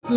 अब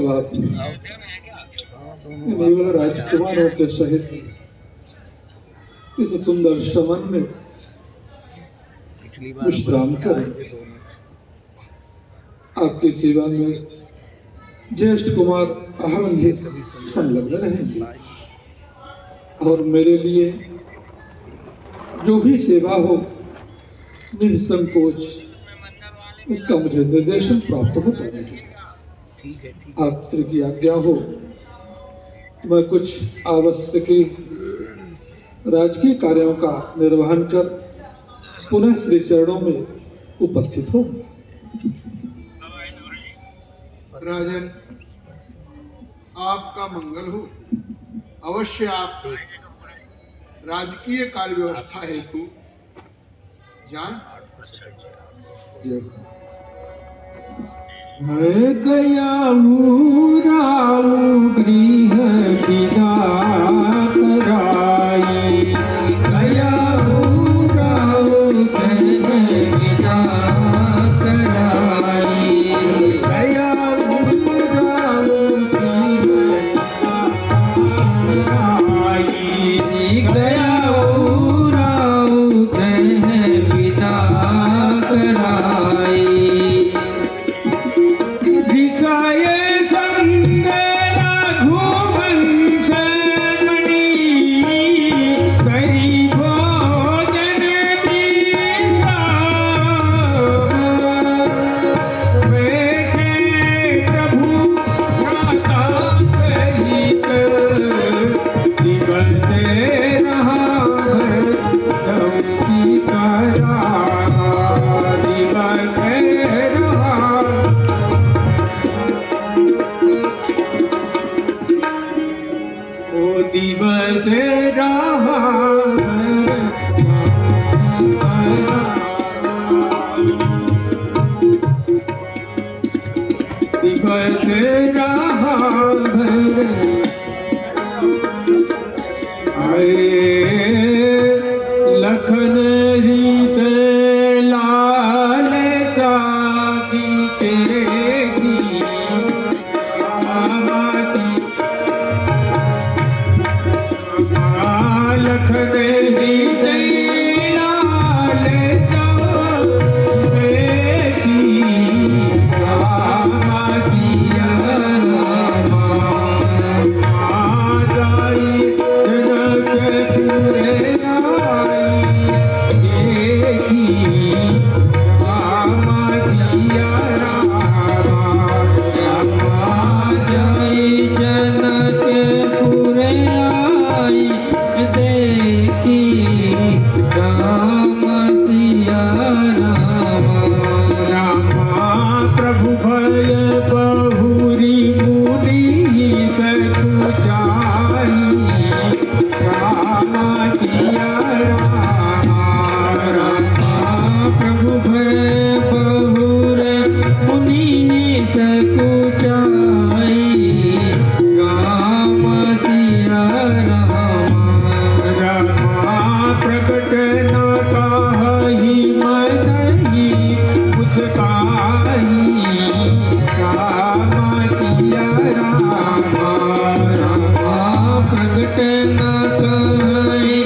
आप राजकुमारों के सहित इस सुंदर शमन में विश्राम करें। आपकी सेवा में ज्येष्ठ कुमार अहम ही संलग्न रहेंगे और मेरे लिए जो भी सेवा हो निसंकोच उसका मुझे निर्देशन प्राप्त होता रहे। आप श्री की आज्ञा हो तो मैं कुछ आवश्यक राजकीय कार्यों का निर्वहन कर पुनः श्री चरणों में उपस्थित हो। राजन, आपका मंगल हो। अवश्य आप राजकीय कार्य व्यवस्था हेतु जान। मैं गया गृह विदा कराई, गया विदा कराई, गया भिकाये संग रघुवंश भगत रहा भर आए लखन रीत लाल साकी तेरी लखन रीत लाल प्रभु भय बहुरी मुनि सकुचाई रामा जिया रामा प्रभु भय बहुर मुनि सकुचाई राम सिया रामा प्रकट न काहि मन ही मुस्काई रामा सिया रामा रामा प्रकट न काहि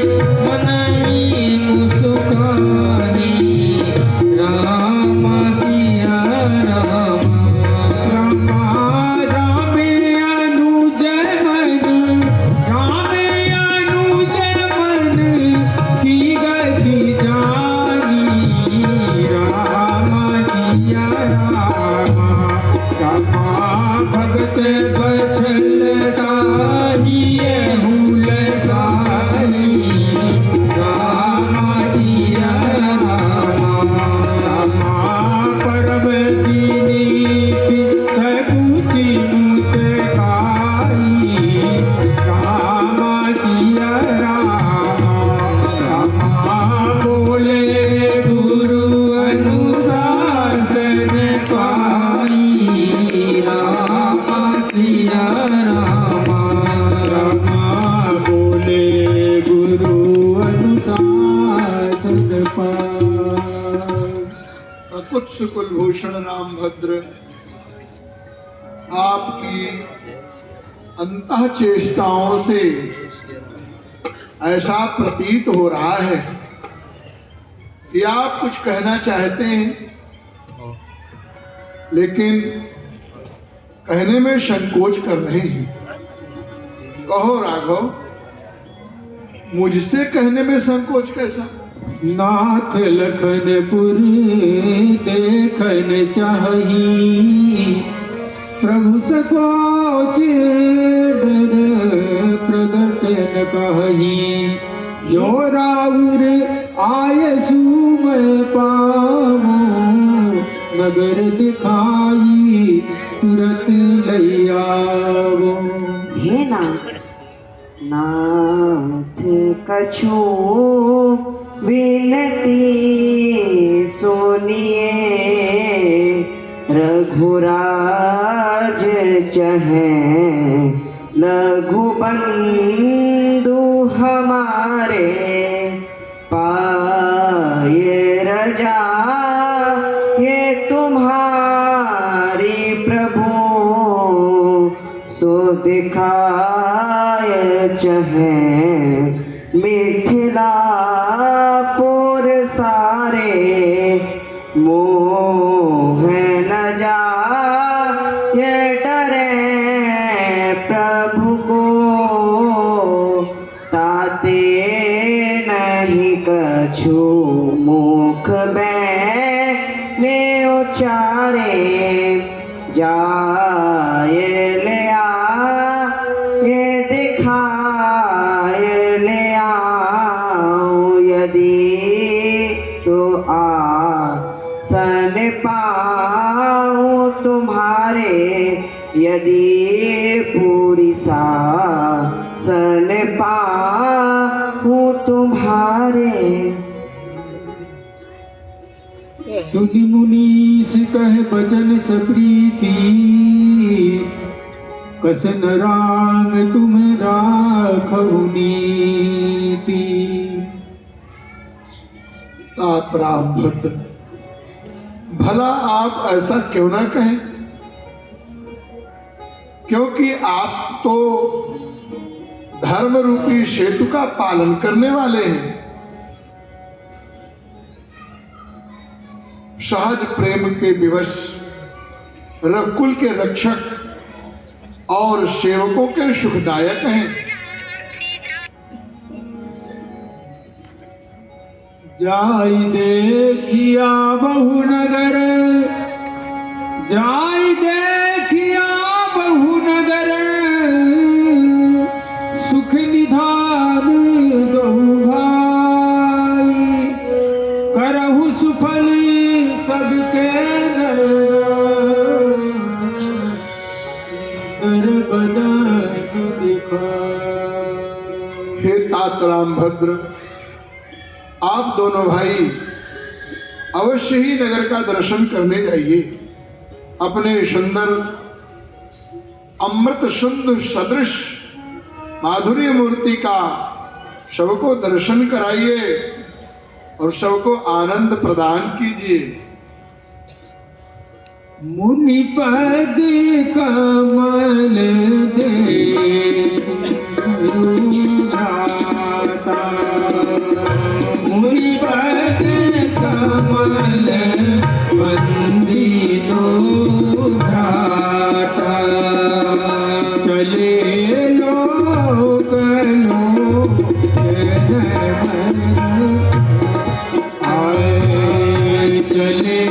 मन ही मुस्काई रामा सिया रामा राम अनुज मन की गति जानी रामा जिया रामा भगत बछल दाहिए भूल सारी रामा जिया रामा परम दीनी सकुची मुस्काई रामा जिया रामा बोले गुरु अनुशासन पाई रामा सिया रामा बोले गुरु अनुशासन पाई। कुत्स कुलभूषण राम भद्र आपकी अंतः चेष्टाओं से ऐसा प्रतीत हो रहा है कि आप कुछ कहना चाहते हैं, लेकिन कहने में संकोच कर रहे हैं। कहो राघव, मुझसे कहने में संकोच कैसा? नाथ लखनपुर देखन चाही प्रभु सकोच डर प्रगट न कही जो राउर आय सुमय पावो नगर दिखाई तुरत लैयावो। हे नाथ कछु विनती सुनिए रघुराज चहे लघु बंधु हमारे पाए रजा ये तुम्हारी प्रभु सो दिखाए चहे मिथिलापुर सारे मोह न जा ये डरे प्रभु को ताते नहीं कछु मुख ने उचारे जाए ले ये दिखाए ले आओ यदि सो आसन पाऊं तुम्हारे यदि पूरी सन पाऊं तुम्हारे। सुनि मुनीस कह बचन सप्रीति कसन राम तुम राखहु नीति। तात रामभद्र, भला आप ऐसा क्यों ना कहें, क्योंकि आप तो धर्म रूपी सेतु का पालन करने वाले हैं। सहज प्रेम के विवश रघुकुल के रक्षक और सेवकों के सुखदायक हैं। जाई देखिया बहु नगर, जाई देखिया बहु नगर, सुख निधान दहु भाई, करहु सुफल सबके नर बदन दिखाई। हे तात रामभद्र, आप दोनों भाई अवश्य ही नगर का दर्शन करने जाइए। अपने सुंदर अमृत सुंदर सदृश माधुर्य मूर्ति का सबको दर्शन कराइए और सबको आनंद प्रदान कीजिए। मुनि पद कमल दे भ्राता, मुनि पद कमल वंदितो भ्राता, चले लोक आए, चले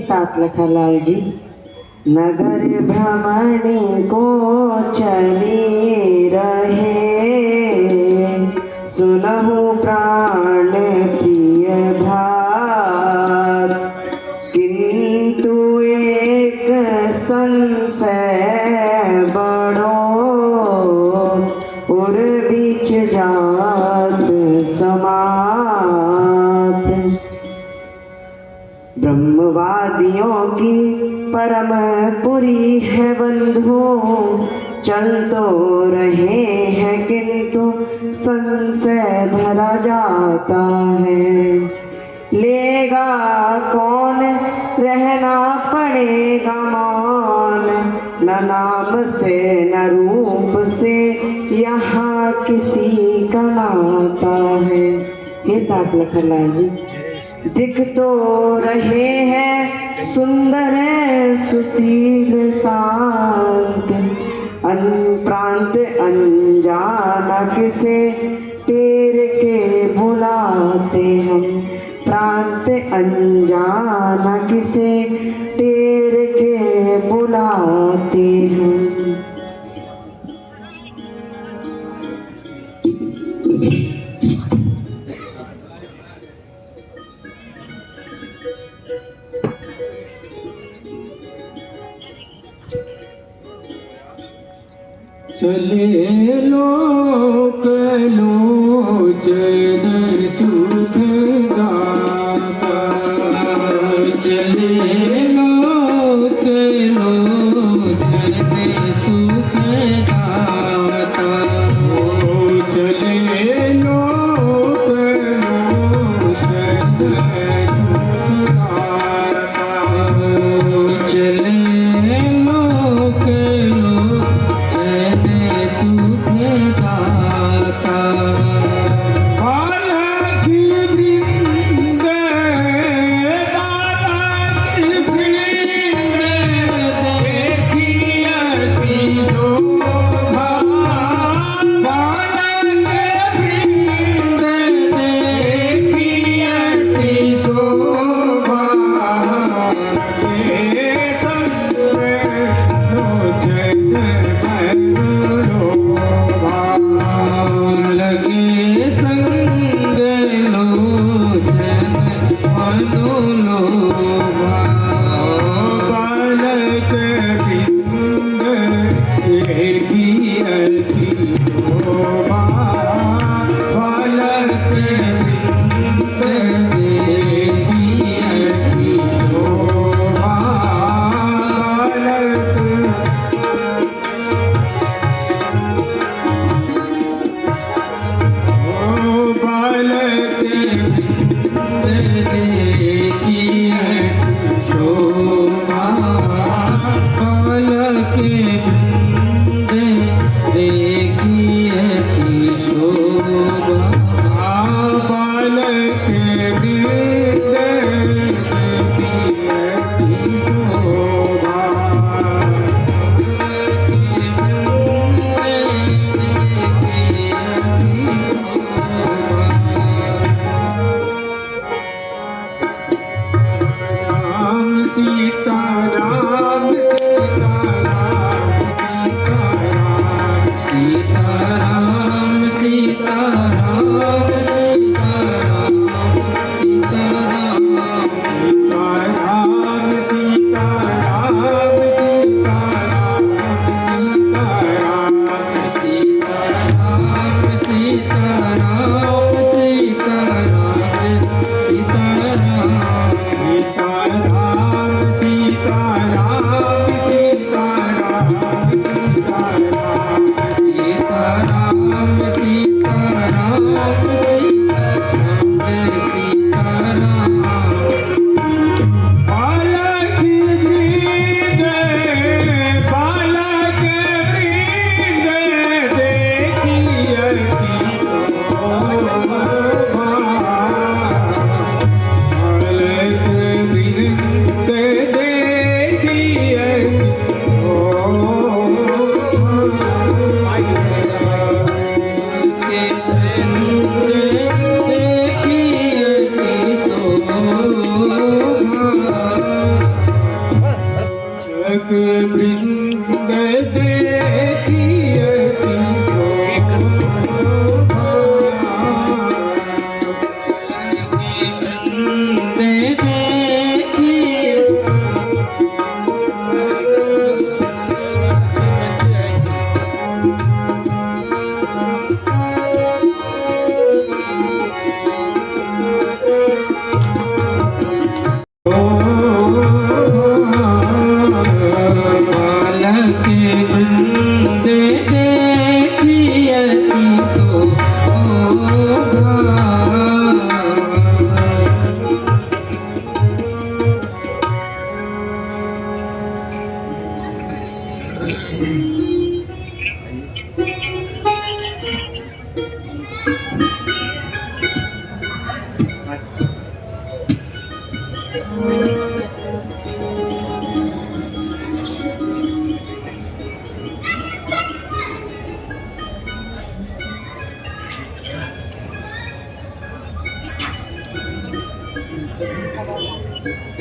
तात लखनलाल जी, नगर भ्रमण को चले रहे, सुनहु प्राण प्रिय भार, किंतु एक संशय बड़ो, उर बीच जात समात। ब्रह्मवादियों की परम पुरी है बंधु, चल तो रहे हैं किंतु संशय भरा जाता है। लेगा कौन, रहना पड़ेगा मौन, न नाम से न रूप से यहाँ किसी का नाता है। हे तात लखनलाल जी, दिख तो रहे हैं सुंदर सुशील शांत, प्रांत अनजाना किसे टेर के बुलाते हम, प्रांत अनजाना किसे टेर के बुलाते हम। चले लोक लोचन सुख दाता, चले लोक लोचन सुख दाता, चले लोक लोचन सुख दाता, चले लोक सुख दाता। बालक वृंद, बालक लोभा बालक बिंद देखी अति शोभा बालक बिंद देखी अति शोभा बालक बालक देखी शोभा बालक देखी शोभा बालक सीताराम सीताराम सीताराम सीताराम सीताराम सीताराम सीताराम सीताराम सीताराम सीताराम सीताराम सीताराम वृंद देखिए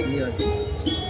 Yeah.